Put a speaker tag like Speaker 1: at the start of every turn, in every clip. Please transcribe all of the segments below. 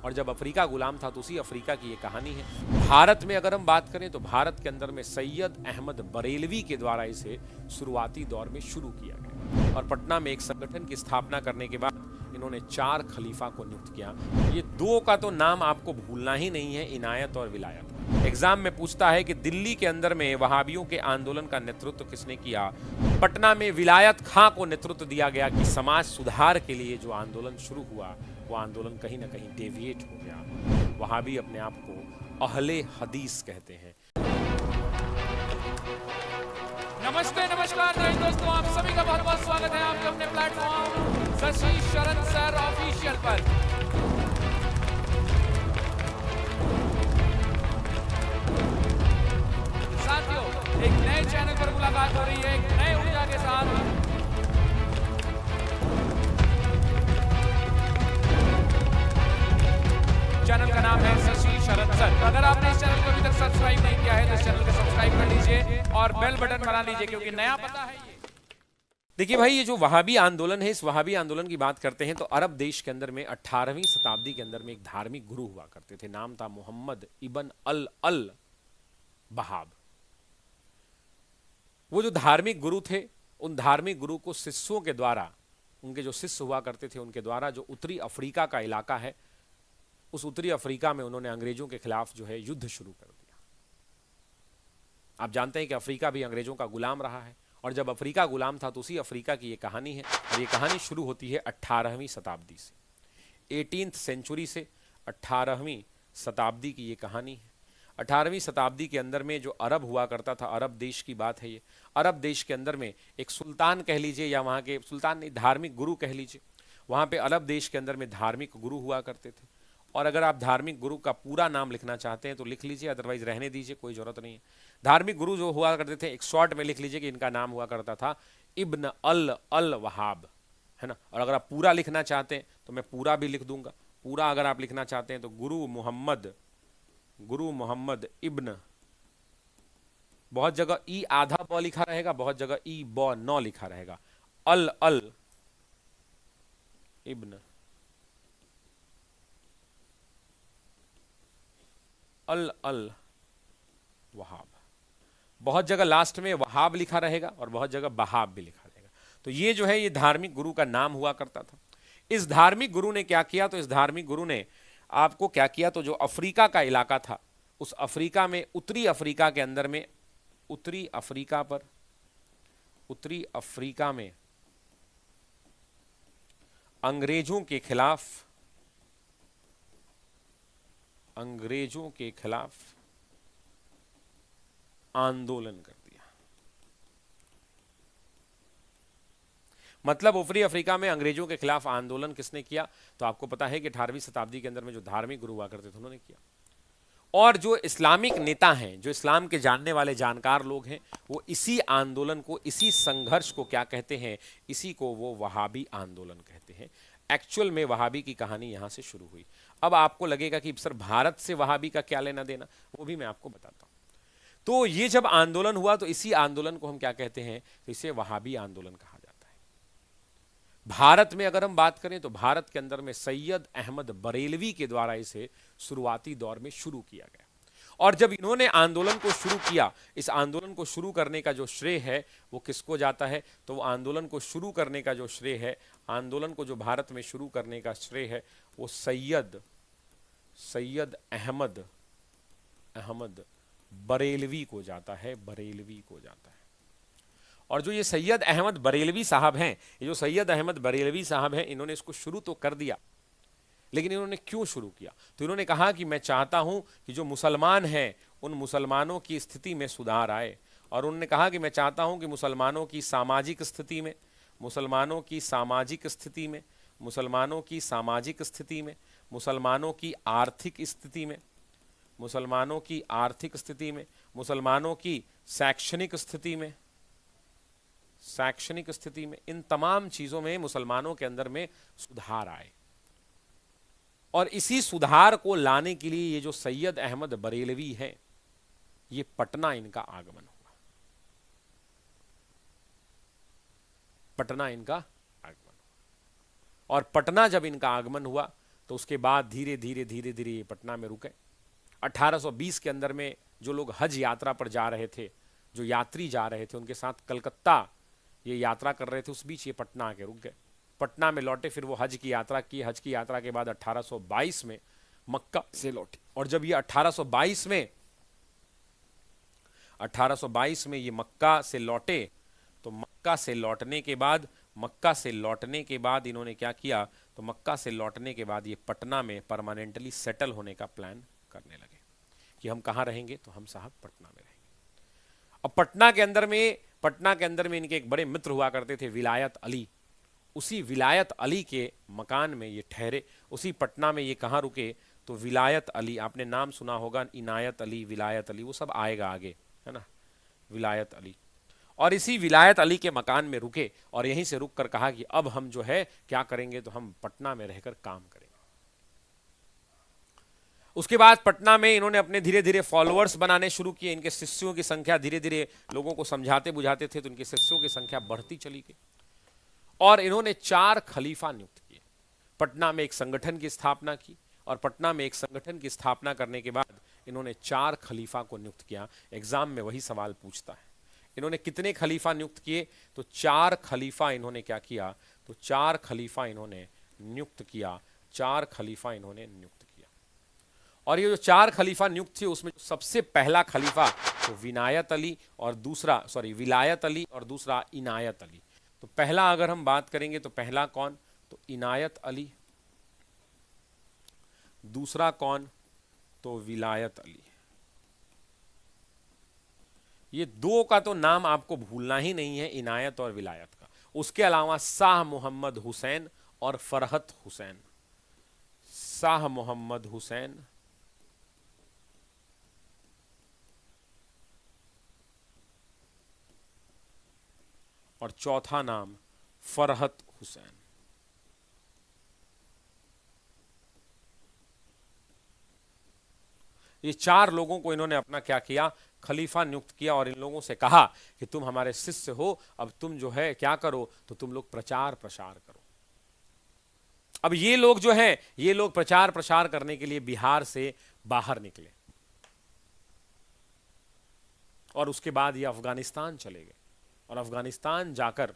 Speaker 1: और जब अफ्रीका गुलाम था तो उसी अफ्रीका की ये कहानी है। भारत में अगर हम बात करें तो भारत के अंदर में सैयद अहमद बरेलवी के द्वारा इसे शुरुआती दौर में शुरू किया गया और पटना में एक संगठन की स्थापना करने के बाद इन्होंने 4 खलीफा को नियुक्त किया। ये 2 का तो नाम आपको भूलना ही नहीं है, इनायत और विलायत। एग्जाम में पूछता है कि दिल्ली के अंदर में वहाबियों के आंदोलन का नेतृत्व किसने किया। पटना में विलायत खां को नेतृत्व दिया गया कि समाज सुधार के लिए जो आंदोलन शुरू हुआ वो आंदोलन कहीं ना कहीं डेविएट हो गया। वहाबी अपने आप को अहले हदीस कहते हैं।
Speaker 2: नमस्ते नमस्कार दोस्तों, आप सभी का बहुत बहुत स्वागत है आपके अपने प्लेटफॉर्म शशि शरण सर ऑफिशियल पर। साथियों, एक नए चैनल पर मुलाकात हो रही है, एक नए ऊर्जा के साथ। चैनल का नाम है शशि शरण सर। अगर आपने इस चैनल को अभी तक सब्सक्राइब नहीं किया है तो इस चैनल को सब्सक्राइब कर लीजिए और बेल बटन बना लीजिए, क्योंकि नया पता है ये।
Speaker 1: देखिए भाई, ये जो वहाबी आंदोलन है, इस वहाबी आंदोलन की बात करते हैं तो अरब देश के अंदर में 18वीं शताब्दी के अंदर में एक धार्मिक गुरु हुआ करते थे। नाम था मोहम्मद इब्न अल वहाब। वो जो धार्मिक गुरु थे, उन धार्मिक गुरु को शिष्यों के द्वारा, उनके जो शिष्य हुआ करते थे उनके द्वारा जो उत्तरी अफ्रीका का इलाका है, उस उत्तरी अफ्रीका में उन्होंने अंग्रेजों के खिलाफ जो है युद्ध शुरू कर दिया। आप जानते हैं कि अफ्रीका भी अंग्रेजों का गुलाम रहा है और जब अफ्रीका गुलाम था तो उसी अफ्रीका की ये कहानी है और ये कहानी शुरू होती है 18वीं शताब्दी से। 18th सेंचुरी से 18वीं शताब्दी की ये कहानी है। 18वीं शताब्दी के अंदर में जो अरब हुआ करता था, अरब देश की बात है ये। अरब देश के अंदर में एक सुल्तान कह लीजिए या वहाँ के सुल्तान नहीं, धार्मिक गुरु कह लीजिए। वहाँ पे अरब देश के अंदर में धार्मिक गुरु हुआ करते थे और अगर आप धार्मिक गुरु का पूरा नाम लिखना चाहते हैं तो लिख लीजिए, अदरवाइज रहने दीजिए, कोई जरूरत नहीं है। धार्मिक गुरु जो हुआ करते थे, एक शॉर्ट में लिख लीजिए कि इनका नाम हुआ करता था इब्न अल वहाब, है ना। और अगर आप पूरा लिखना चाहते हैं तो मैं पूरा भी लिख दूंगा। पूरा अगर आप लिखना चाहते हैं तो गुरु मोहम्मद इब्न, बहुत जगह ई आधा ब लिखा रहेगा, बहुत जगह ई ब नौ लिखा रहेगा, अल इब्न अल वहाब। बहुत जगह लास्ट में वहाब लिखा रहेगा और बहुत जगह बहाब भी लिखा रहेगा। तो ये जो है ये धार्मिक गुरु का नाम हुआ करता था। इस धार्मिक गुरु ने क्या किया, तो इस धार्मिक गुरु ने आपको क्या किया, तो जो अफ्रीका का इलाका था, उस अफ्रीका में, उत्तरी अफ्रीका के अंदर में, उत्तरी अफ्रीका में अंग्रेजों के खिलाफ आंदोलन कर दिया। मतलब उत्तरी अफ्रीका में अंग्रेजों के खिलाफ आंदोलन किसने किया, तो आपको पता है कि 18वीं शताब्दी के अंदर में जो धार्मिक गुरु हुआ करते थे उन्होंने किया। और जो इस्लामिक नेता हैं, जो इस्लाम के जानने वाले जानकार लोग हैं, वो इसी आंदोलन को, इसी संघर्ष को क्या कहते हैं, इसी को वो वहाबी आंदोलन कहते हैं। एक्चुअल में वहाबी की कहानी यहां से शुरू हुई। अब आपको लगेगा कि सर भारत से वहाबी का क्या लेना देना, वो भी मैं आपको बताता हूं। तो ये जब आंदोलन हुआ तो इसी आंदोलन को हम क्या कहते हैं, तो इसे वहाबी आंदोलन कहा जाता है। भारत में अगर हम बात करें तो भारत के अंदर में सैयद अहमद बरेलवी के द्वारा इसे शुरुआती दौर में शुरू किया गया। और जब इन्होंने आंदोलन को शुरू किया, इस आंदोलन को शुरू करने का जो श्रेय है वो किसको जाता है, तो वो आंदोलन को शुरू करने का जो श्रेय है, आंदोलन को जो भारत में शुरू करने का श्रेय है, वो सैयद अहमद बरेलवी को जाता है, बरेलवी को जाता है। और जो ये सैयद अहमद बरेलवी साहब हैं, ये जो सैयद अहमद बरेलवी साहब हैं, इन्होंने इसको शुरू तो कर दिया, लेकिन इन्होंने क्यों शुरू किया, तो इन्होंने कहा कि मैं चाहता हूं कि जो मुसलमान हैं उन मुसलमानों की स्थिति में सुधार आए। और उन्होंने कहा कि मैं चाहता हूं कि मुसलमानों की सामाजिक स्थिति में, मुसलमानों की सामाजिक स्थिति में, मुसलमानों की सामाजिक स्थिति में, मुसलमानों की आर्थिक स्थिति में, मुसलमानों की आर्थिक स्थिति में, मुसलमानों की शैक्षणिक स्थिति में, शैक्षणिक स्थिति में, इन तमाम चीजों में मुसलमानों के अंदर में सुधार आए। और इसी सुधार को लाने के लिए ये जो सैयद अहमद बरेलवी है, ये पटना इनका आगमन हुआ। पटना इनका आगमन हुआ। और पटना जब इनका आगमन हुआ तो उसके बाद धीरे धीरे धीरे धीरे ये पटना में रुके। 1820 के अंदर में जो लोग हज यात्रा पर जा रहे थे, जो यात्री जा रहे थे, उनके साथ कलकत्ता ये यात्रा कर रहे थे, उस बीच ये पटना आके रुक गए। पटना में लौटे, फिर वो हज की यात्रा की। हज की यात्रा के बाद 1822 में मक्का से लौटे, और जब ये 1822 में ये मक्का से लौटे, तो मक्का से लौटने के बाद इन्होंने क्या किया, तो मक्का से लौटने के बाद ये पटना में परमानेंटली सेटल होने का प्लान करने लगे कि हम कहाँ रहेंगे, तो हम साहब पटना में रहेंगे। अब पटना के अंदर में इनके एक बड़े मित्र हुआ करते थे, विलायत अली। उसी विलायत अली के मकान में ये ठहरे। उसी पटना में ये कहाँ रुके, तो विलायत अली, आपने नाम सुना होगा, इनायत अली, विलायत अली, वो सब आएगा आगे, है ना, विलायत अली। और इसी विलायत अली के मकान में रुके और यहीं से रुक कर कहा कि अब हम जो है क्या करेंगे, तो हम पटना में रहकर काम करेंगे। उसके बाद पटना में इन्होंने अपने धीरे धीरे फॉलोअर्स बनाने शुरू किए। इनके शिष्यों की संख्या धीरे धीरे, लोगों को समझाते बुझाते थे तो इनके शिष्यों की संख्या बढ़ती चली गई। और इन्होंने 4 खलीफा नियुक्त किए। पटना में एक संगठन की स्थापना की, और पटना में एक संगठन की स्थापना करने के बाद इन्होंने 4 खलीफा को नियुक्त किया। एग्जाम में वही सवाल पूछता है, इन्होंने कितने खलीफा नियुक्त किए, तो 4 खलीफा इन्होंने क्या किया, तो 4 खलीफा इन्होंने नियुक्त किया। 4 खलीफा इन्होंने नियुक्त किया। और ये जो 4 खलीफा नियुक्त थे, उसमें सबसे पहला खलीफा तो विलायत अली और दूसरा इनायत अली। तो पहला अगर हम बात करेंगे तो पहला कौन, तो इनायत अली। दूसरा कौन, तो विलायत अली। ये 2 का तो नाम आपको भूलना ही नहीं है, इनायत और विलायत का। उसके अलावा शाह मोहम्मद हुसैन और फरहत हुसैन। शाह मोहम्मद हुसैन और चौथा नाम फरहत हुसैन। ये 4 लोगों को इन्होंने अपना क्या किया, खलीफा नियुक्त किया, और इन लोगों से कहा कि तुम हमारे शिष्य हो, अब तुम जो है क्या करो, तो तुम लोग प्रचार प्रसार करो। अब ये लोग जो हैं, ये लोग प्रचार प्रसार करने के लिए बिहार से बाहर निकले, और उसके बाद ये अफगानिस्तान चले गए। और अफगानिस्तान जाकर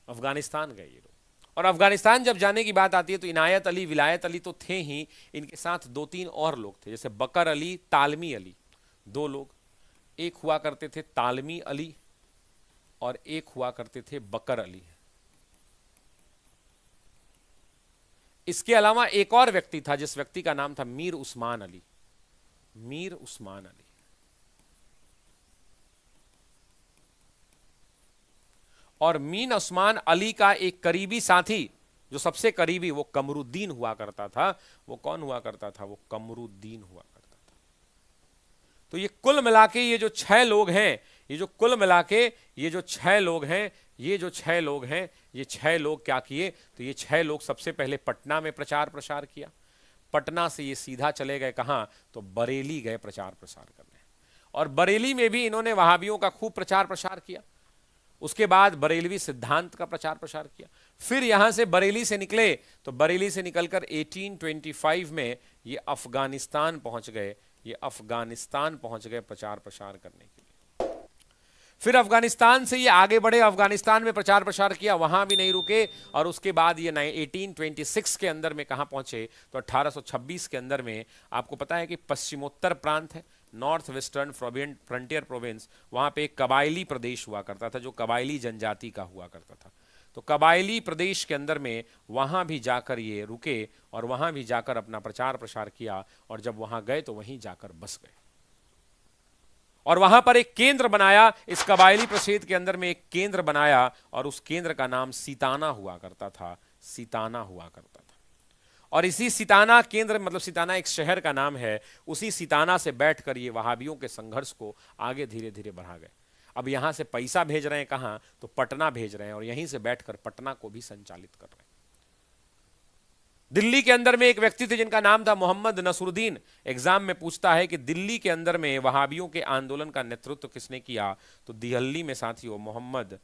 Speaker 1: अफगानिस्तान गए ये लोग। और अफगानिस्तान जब जाने की बात आती है, तो इनायत अली, विलायत अली तो थे ही, इनके साथ 2-3 और लोग थे, जैसे बकर अली, तालमी अली। 2 लोग, एक हुआ करते थे तालमी अली और एक हुआ करते थे बकर अली। इसके अलावा एक और व्यक्ति था, जिस व्यक्ति का नाम था मीर उस्मान अली। मीर उस्मान अली। और मीर उस्मान अली का एक करीबी साथी, जो सबसे करीबी, वो कमरुद्दीन हुआ करता था। वो कौन हुआ करता था, वो कमरुद्दीन हुआ करता था। तो ये कुल मिला के ये जो 6 लोग हैं, ये जो कुल मिला के ये जो 6 लोग हैं, ये जो 6 लोग हैं, ये 6 लोग क्या किए, तो ये 6 लोग सबसे पहले पटना में प्रचार प्रसार किया। पटना से ये सीधा चले गए कहां, तो बरेली गए प्रचार प्रसार करने। और बरेली में भी इन्होंने वहाबियों का खूब प्रचार प्रसार किया। उसके बाद बरेलवी सिद्धांत का प्रचार प्रसार किया। फिर यहां से बरेली से निकले, तो बरेली से निकलकर 1825 में ये अफगानिस्तान पहुंच गए। ये अफगानिस्तान पहुंच गए प्रचार प्रसार करने के लिए। फिर अफगानिस्तान से ये आगे बढ़े, अफगानिस्तान में प्रचार प्रसार किया, वहां भी नहीं रुके। और उसके बाद ये 1826 के अंदर में कहां पहुंचे, तो 1826 के अंदर में आपको पता है कि पश्चिमोत्तर प्रांत है, नॉर्थ वेस्टर्न फ्रंटियर प्रोविंस, वहां पे एक कबायली प्रदेश हुआ करता था, जो कबायली जनजाति का हुआ करता था। तो कबायली प्रदेश के अंदर में वहां भी जाकर ये रुके और वहां भी जाकर अपना प्रचार प्रसार किया। और जब वहां गए तो वहीं जाकर बस गए और वहां पर एक केंद्र बनाया। इस कबायली प्रदेश के अंदर में एक केंद्र बनाया और उस केंद्र का नाम सीताना हुआ करता था। सीताना हुआ करता था। और इसी सीताना केंद्र, मतलब सीताना एक शहर का नाम है, उसी सीताना से बैठकर ये वहाबियों के संघर्ष को आगे धीरे धीरे बढ़ा गए। अब यहां से पैसा भेज रहे हैं कहां, तो पटना भेज रहे हैं, और यहीं से बैठकर पटना को भी संचालित कर रहे हैं। दिल्ली के अंदर में एक व्यक्ति थे जिनका नाम था मोहम्मद नसरुद्दीन। एग्जाम में पूछता है कि दिल्ली के अंदर में वहाबियों के आंदोलन का नेतृत्व किसने किया, तो दिल्ली में साथियों मोहम्मद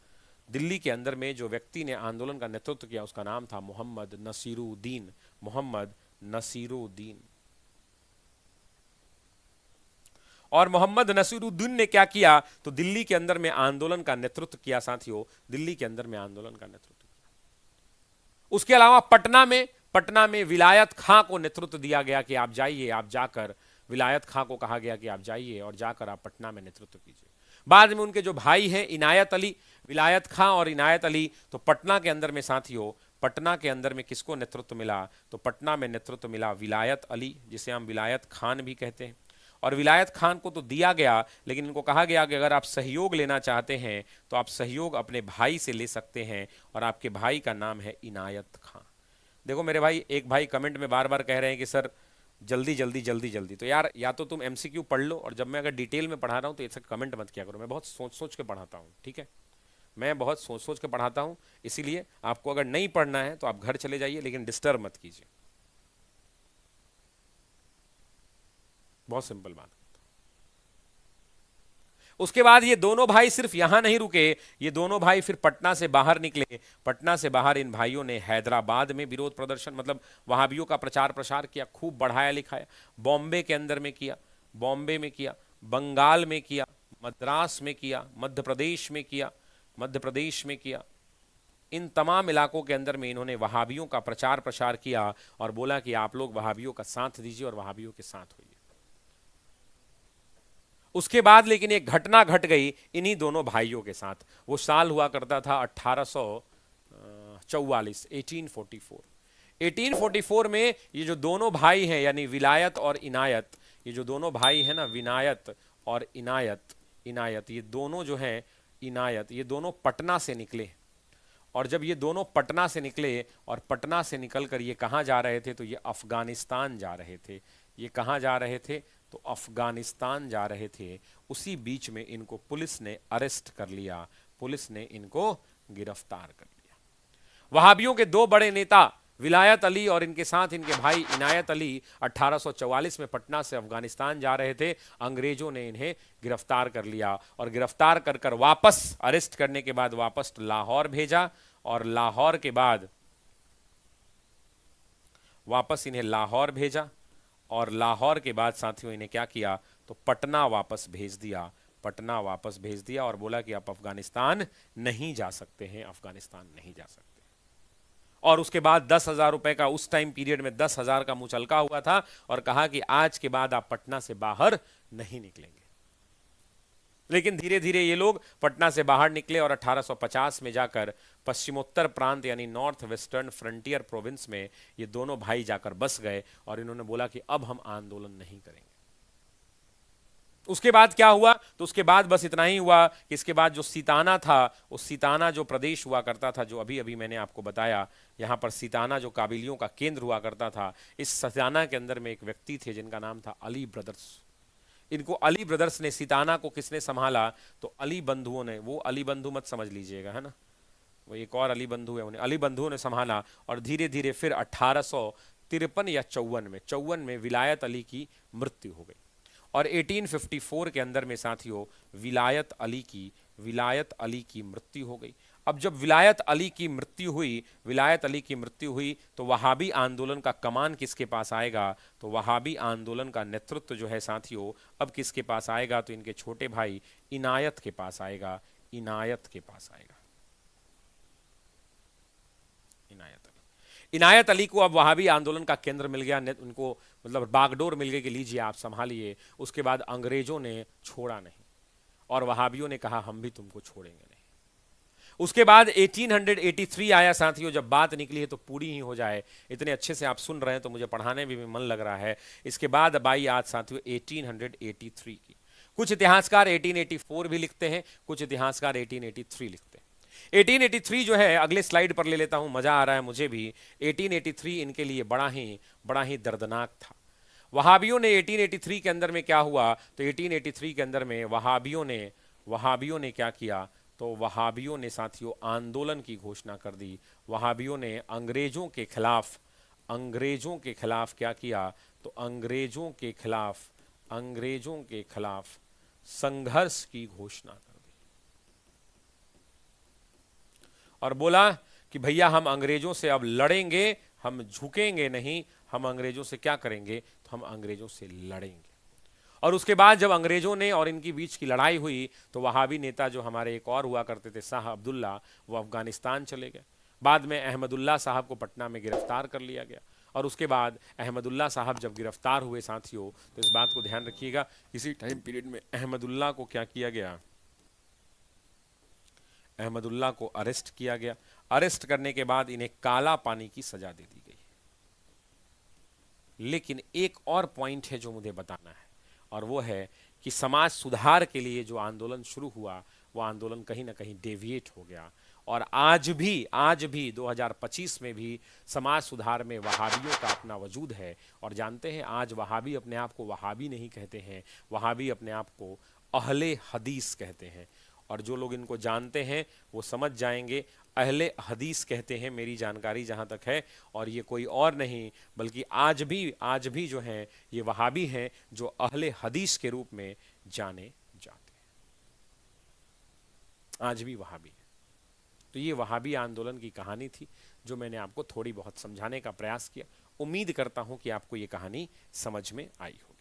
Speaker 1: दिल्ली के अंदर में जो व्यक्ति ने आंदोलन का नेतृत्व किया उसका नाम था मोहम्मद नसीरुद्दीन, मोहम्मद नसीरुद्दीन। और मोहम्मद नसीरुद्दीन ने क्या किया, तो दिल्ली के अंदर में आंदोलन का नेतृत्व किया साथियों, दिल्ली के अंदर में आंदोलन का नेतृत्व किया। उसके अलावा पटना में विलायत खां को नेतृत्व दिया गया कि आप जाइए, आप जाकर, विलायत खां को कहा गया कि आप जाइए और जाकर आप पटना में नेतृत्व कीजिए। बाद में उनके जो भाई हैं इनायत अली, विलायत खां और इनायत अली, तो पटना के अंदर में साथियों, पटना के अंदर में किसको नेतृत्व मिला, तो पटना में नेतृत्व मिला विलायत अली, जिसे हम विलायत खान भी कहते हैं। और विलायत खान को तो दिया गया, लेकिन इनको कहा गया कि अगर आप सहयोग लेना चाहते हैं तो आप सहयोग अपने भाई से ले सकते हैं, और आपके भाई का नाम है इनायत खां। देखो मेरे भाई, एक भाई कमेंट में बार बार कह रहे हैं कि सर जल्दी जल्दी जल्दी जल्दी, तो यार या तो तुम एमसीक्यू पढ़ लो, और जब मैं अगर डिटेल में पढ़ा रहा हूँ तो ऐसा कमेंट मत किया करो। मैं बहुत सोच सोच के पढ़ाता हूँ, ठीक है, मैं बहुत सोच सोच के पढ़ाता हूँ, इसीलिए आपको अगर नहीं पढ़ना है तो आप घर चले जाइए, लेकिन डिस्टर्ब मत कीजिए। बहुत सिंपल बात। उसके बाद ये दोनों भाई सिर्फ यहां नहीं रुके, ये दोनों भाई फिर पटना से बाहर निकले। पटना से बाहर इन भाइयों ने हैदराबाद में विरोध प्रदर्शन, मतलब वहाबियों का प्रचार प्रसार किया, खूब बढ़ाया लिखाया। बॉम्बे के अंदर में किया, बॉम्बे में किया, बंगाल में किया, मद्रास में किया, मध्य प्रदेश में किया, मध्य प्रदेश में किया। इन तमाम इलाकों के अंदर में इन्होंने वहाबियों का प्रचार प्रसार किया और बोला कि आप लोग वहाबियों का साथ दीजिए और वहाबियों के साथ होइए। उसके बाद लेकिन एक घटना घट गई इन्हीं दोनों भाइयों के साथ। वो साल हुआ करता था 1844, 1844। 1844 में ये जो दोनों भाई हैं, यानी विलायत और इनायत, ये जो दोनों भाई हैं ना, विनायत और इनायत, इनायत ये दोनों जो हैं, इनायत ये दोनों पटना से निकले। और जब ये दोनों पटना से निकले और पटना से निकलकर ये कहाँ जा रहे थे, तो ये अफगानिस्तान जा रहे थे। ये कहाँ जा रहे थे, तो अफगानिस्तान जा रहे थे। उसी बीच में इनको पुलिस ने अरेस्ट कर लिया, पुलिस ने इनको गिरफ्तार कर लिया। वहाबियों के दो बड़े नेता विलायत अली और इनके साथ इनके भाई इनायत अली 1844 में पटना से अफगानिस्तान जा रहे थे। अंग्रेजों ने इन्हें गिरफ्तार कर लिया और गिरफ्तार कर कर वापस, अरेस्ट करने के बाद वापस लाहौर भेजा, और लाहौर के बाद वापस इन्हें लाहौर भेजा, और लाहौर के बाद साथियों इन्हें क्या किया, तो पटना वापस भेज दिया। पटना वापस भेज दिया और बोला कि आप अफगानिस्तान नहीं जा सकते हैं, अफगानिस्तान नहीं जा सकते। और उसके बाद 10,000 रुपए का, उस टाइम पीरियड में 10,000 का मुचलका हुआ था, और कहा कि आज के बाद आप पटना से बाहर नहीं निकलेंगे। लेकिन धीरे धीरे ये लोग पटना से बाहर निकले और 1850 में जाकर पश्चिमोत्तर प्रांत यानी नॉर्थ वेस्टर्न फ्रंटियर प्रोविंस में ये दोनों भाई जाकर बस गए, और इन्होंने बोला कि अब हम आंदोलन नहीं करेंगे। उसके बाद क्या हुआ, तो उसके बाद बस इतना ही हुआ कि इसके बाद जो सीताना था, उस सीताना जो प्रदेश हुआ करता था, जो अभी अभी मैंने आपको बताया, यहाँ पर सीताना जो काबिलियों का केंद्र हुआ करता था, इस सीताना के अंदर में एक व्यक्ति थे जिनका नाम था अली ब्रदर्स। इनको अली ब्रदर्स ने, सीताना को किसने संभाला, तो अली बंधुओं ने, वो अली बंधु मत समझ लीजिएगा, है ना, वो एक और अली बंधु है, उन्हें अली बंधुओं ने संभाला। और धीरे धीरे फिर 1853 या 54 में विलायत अली की मृत्यु हो गई। और 1854 के अंदर में साथियों विलायत अली की मृत्यु हो गई। अब जब विलायत अली की मृत्यु हुई तो वहाबी आंदोलन का कमान किसके पास आएगा, तो वहाबी आंदोलन का नेतृत्व जो है साथियों अब किसके पास आएगा, तो इनके छोटे भाई इनायत के पास आएगा, इनायत के पास आएगा। इनायत अली को अब वहाबी आंदोलन का केंद्र मिल गया, उनको मतलब बागडोर मिल गई कि लीजिए आप संभालिए। उसके बाद अंग्रेजों ने छोड़ा नहीं और वहाबियों ने कहा हम भी तुमको छोड़ेंगे नहीं। उसके बाद 1883 आया साथियों, जब बात निकली है तो पूरी ही हो जाए, इतने अच्छे से आप सुन रहे हैं तो मुझे पढ़ाने में भी मन लग रहा है। इसके बाद अब आई आज साथियों 1883 की। कुछ इतिहासकार 1884 भी लिखते हैं, कुछ इतिहासकार 1883 लिखते हैं। 1883 जो है, अगले स्लाइड पर ले लेता हूं, मजा आ रहा है मुझे भी। 1883 इनके लिए बड़ा ही दर्दनाक था। वहाबियों ने 1883 के अंदर में क्या हुआ, तो 1883 के अंदर में वहाबियों ने क्या किया, तो वहाबियों ने साथियों आंदोलन की घोषणा कर दी। वहाबियों ने अंग्रेजों के खिलाफ क्या किया, तो अंग्रेजों के खिलाफ संघर्ष की घोषणा कर दी। और बोला कि भैया हम अंग्रेजों से अब लड़ेंगे, हम झुकेंगे नहीं, हम अंग्रेजों से क्या करेंगे, तो हम अंग्रेजों से लड़ेंगे। और उसके बाद जब अंग्रेजों ने और इनकी बीच की लड़ाई हुई तो वहाबी नेता जो हमारे एक और हुआ करते थे शाह अब्दुल्ला, वो अफगानिस्तान चले गए। बाद में अहमदुल्ला साहब को पटना में गिरफ्तार कर लिया गया। और उसके बाद अहमदुल्ला साहब जब गिरफ्तार हुए साथियों, तो इस बात को ध्यान रखिएगा, इसी टाइम पीरियड में अहमदुल्ला को क्या किया गया, अहमदुल्ला को अरेस्ट किया गया। अरेस्ट करने के बाद इन्हें काला पानी की सजा दे दी गई। लेकिन एक और पॉइंट है जो मुझे बताना है, और वो है कि समाज सुधार के लिए जो आंदोलन शुरू हुआ, वो आंदोलन कहीं ना कहीं डेविएट हो गया। और आज भी 2025 में भी समाज सुधार में वहाबियों का अपना वजूद है। और जानते हैं, आज वहाबी अपने आप को वहाबी नहीं कहते हैं, वहाबी अपने आप को अहले हदीस कहते हैं। और जो लोग इनको जानते हैं वो समझ जाएंगे, अहले हदीस कहते हैं, मेरी जानकारी जहाँ तक है, और ये कोई और नहीं बल्कि आज भी जो हैं ये वहाबी हैं जो अहले हदीस के रूप में जाने जाते हैं, आज भी वहाबी है। तो ये वहाबी आंदोलन की कहानी थी जो मैंने आपको थोड़ी बहुत समझाने का प्रयास किया। उम्मीद करता हूँ कि आपको ये कहानी समझ में आई हो।